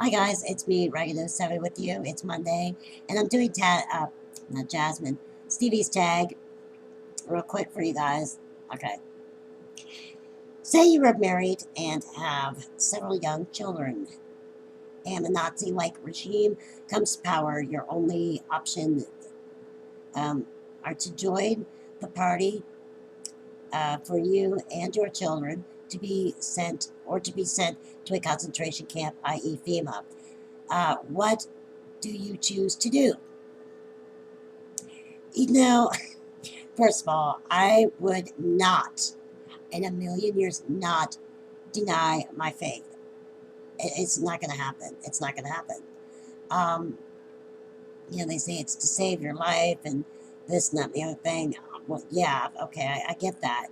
Hi guys, it's me, Ragged07 with you. It's Monday, and I'm doing not Jasmine, Stevie's tag real quick for you guys. Okay. Say you are married and have several young children, and the Nazi-like regime comes to power. Your only option are to join the party for you and your children to be sent to a concentration camp, i.e., FEMA. What do you choose to do? You know, first of all, I would not, in a million years, not deny my faith. It's not going to happen. It's not going to happen. Um, they say it's to save your life and this, and that, and the other thing. Well, yeah, okay, I get that.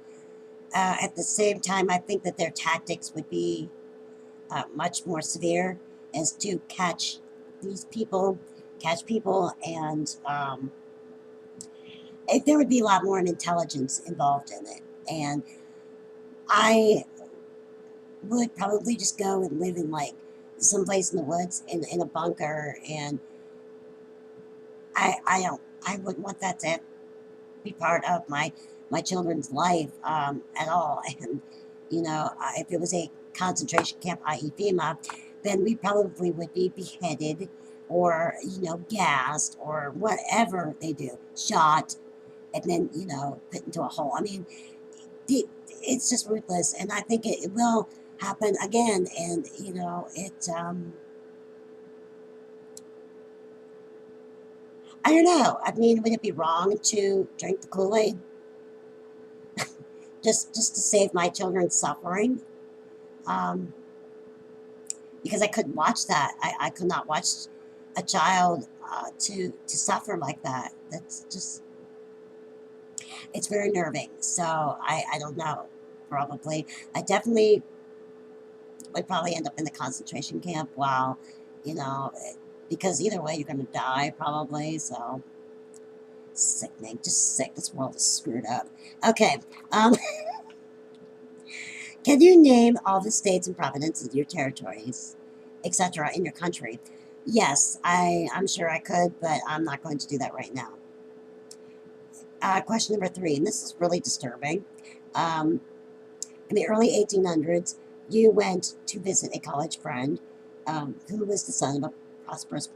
At the same time, I think that their tactics would be much more severe as to catch people, and there would be a lot more intelligence involved in it. And I would probably just go and live in like someplace in the woods in a bunker, and I wouldn't want that to be part of my children's life at all. And if it was a concentration camp, i.e., FEMA, then we probably would be beheaded or gassed or whatever they do, shot, and then put into a hole. I mean, it's just ruthless, and I think it will happen again. And it. I don't know. I mean, would it be wrong to drink the Kool-Aid just to save my children's suffering? Um, because I couldn't watch that. I could not watch a child to suffer like that. That's just it's very nerving. So I don't know. Probably I definitely would probably end up in the concentration camp. While you know, because either way you're going to die probably. So sickening, just sick. This world is screwed up. Okay. Um, can you name all the states and provinces, your territories, etc., in your country? Yes, I'm sure I could, but I'm not going to do that right now. Question number 3, and this is really disturbing. Um, in the early 1800s, you went to visit a college friend who was the son of a prosperous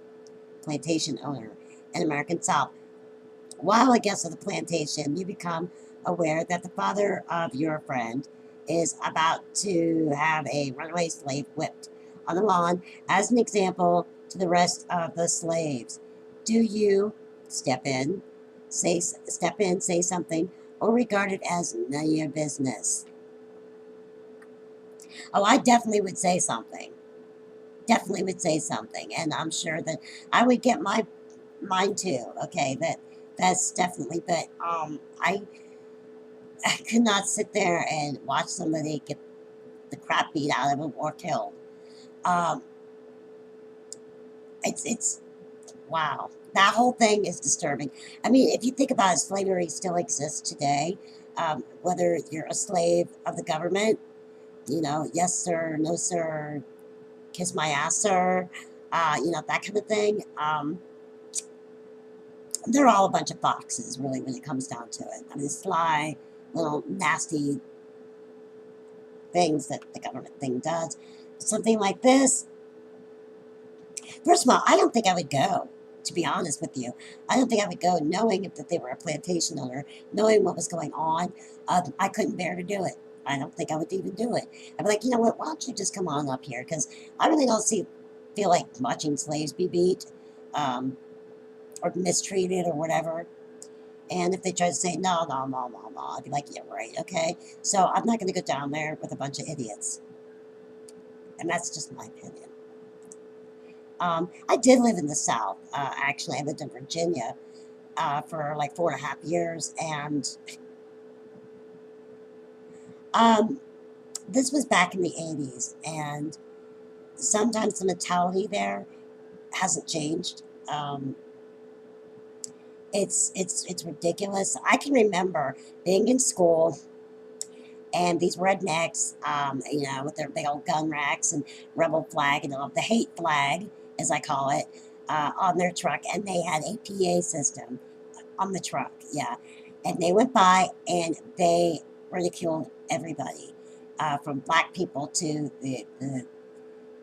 plantation owner in American South. While a guest of the plantation, you become aware that the father of your friend is about to have a runaway slave whipped on the lawn as an example to the rest of the slaves. Do you step in, say something, or regard it as none of your business? Oh, I definitely would say something. Definitely would say something, and I'm sure that I would get mine too. Okay, that's definitely. But I could not sit there and watch somebody get the crap beat out of them or killed. Um, it's wow. That whole thing is disturbing. I mean, if you think about it, slavery still exists today. Whether you're a slave of the government, yes sir, no sir, kiss my ass sir, that kind of thing. They're all a bunch of foxes, really, when it comes down to it. I mean, sly, little nasty things that the government thing does. Something like this, first of all, I don't think I would go, to be honest with you. I don't think I would go knowing that they were a plantation owner, knowing what was going on. I couldn't bear to do it. I don't think I would even do it. I'd be like, you know what, why don't you just come on up here? Because I really don't feel like watching slaves be beat or mistreated or whatever. And if they try to say, no, no, no, no, no, I'd be like, yeah, right, okay. So I'm not going to go down there with a bunch of idiots. And that's just my opinion. I did live in the South. Actually, I lived in Virginia for like 4.5 years. And um, this was back in the 80s. And sometimes the mentality there hasn't changed. It's ridiculous. I can remember being in school And these rednecks, with their big old gun racks and rebel flag and all, the hate flag, as I call it, on their truck. And they had a PA system on the truck, yeah. And they went by and they ridiculed everybody, from black people to the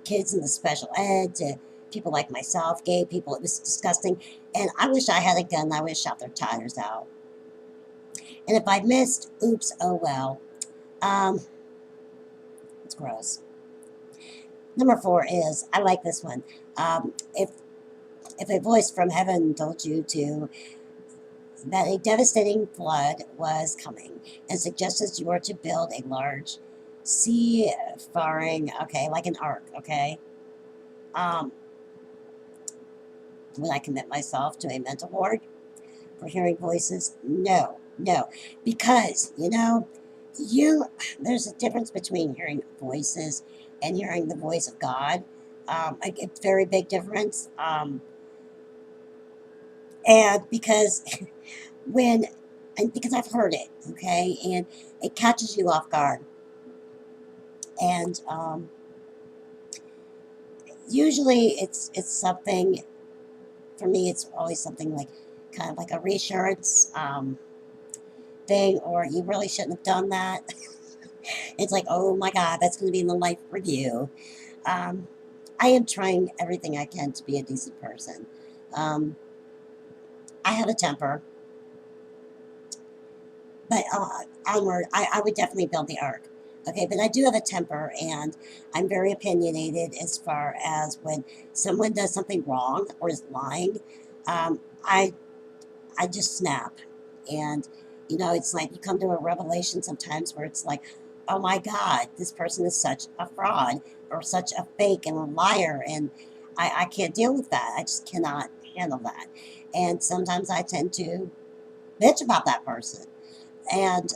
kids in the special ed to people like myself, gay people. It was disgusting. And I wish I had a gun. I would have shot their tires out. And if I missed, oops, oh well. It's gross. Number 4 is, I like this one. If a voice from heaven told you that a devastating flood was coming and suggested you were to build a large seafaring, okay, like an ark, okay, would I commit myself to a mental ward for hearing voices? No, no, because, there's a difference between hearing voices and hearing the voice of God. It's a very big difference. And because because I've heard it, okay, and it catches you off guard. And usually it's something, for me, it's always something like kind of like a reassurance thing, or you really shouldn't have done that. It's like, oh my God, that's going to be in the life review. I am trying everything I can to be a decent person. I have a temper, but onward, I would definitely build the ark. Okay, but I do have a temper, and I'm very opinionated as far as when someone does something wrong or is lying. I just snap, and it's like you come to a revelation sometimes where it's like, oh my God, this person is such a fraud or such a fake and a liar, and I can't deal with that. I just cannot handle that, and sometimes I tend to bitch about that person, and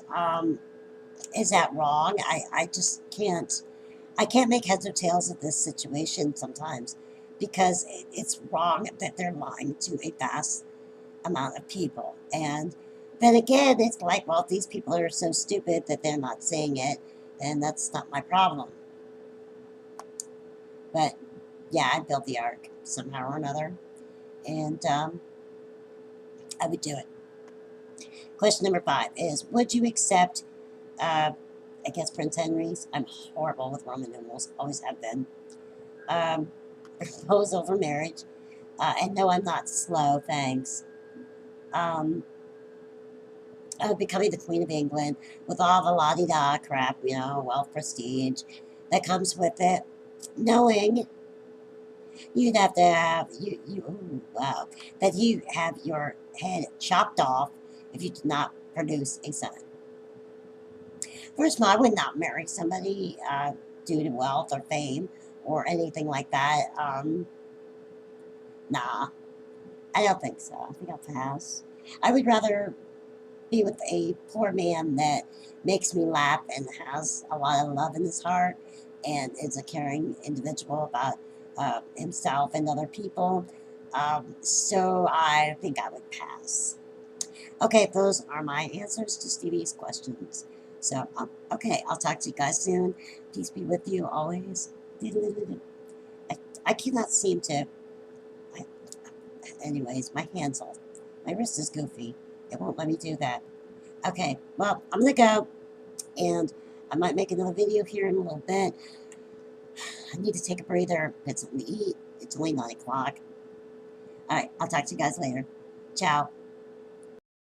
is that wrong? I just can't. I can't make heads or tails of this situation sometimes because it's wrong that they're lying to a vast amount of people. And then again, it's like, well, if these people are so stupid that they're not saying it, then that's not my problem. But yeah, I'd build the ark somehow or another, and I would do it. Question number 5 is, would you accept, I guess, Prince Henry's? I'm horrible with Roman numerals, always have been. Proposal for marriage. And no, I'm not slow, thanks. Becoming the Queen of England with all the la-di-da crap, wealth, prestige that comes with it. Knowing you'd have to have, that you have your head chopped off if you did not produce a son. First of all, I would not marry somebody due to wealth or fame or anything like that. Nah, I don't think so. I think I'll pass. I would rather be with a poor man that makes me laugh and has a lot of love in his heart and is a caring individual about himself and other people. So I think I would pass. Okay, those are my answers to Stevie's questions. So, okay, I'll talk to you guys soon. Peace be with you always. I cannot seem to... Anyways, my wrist is goofy. It won't let me do that. Okay, well, I'm going to go, and I might make another video here in a little bit. I need to take a breather, get something to eat. It's only 9 o'clock. Alright, I'll talk to you guys later. Ciao.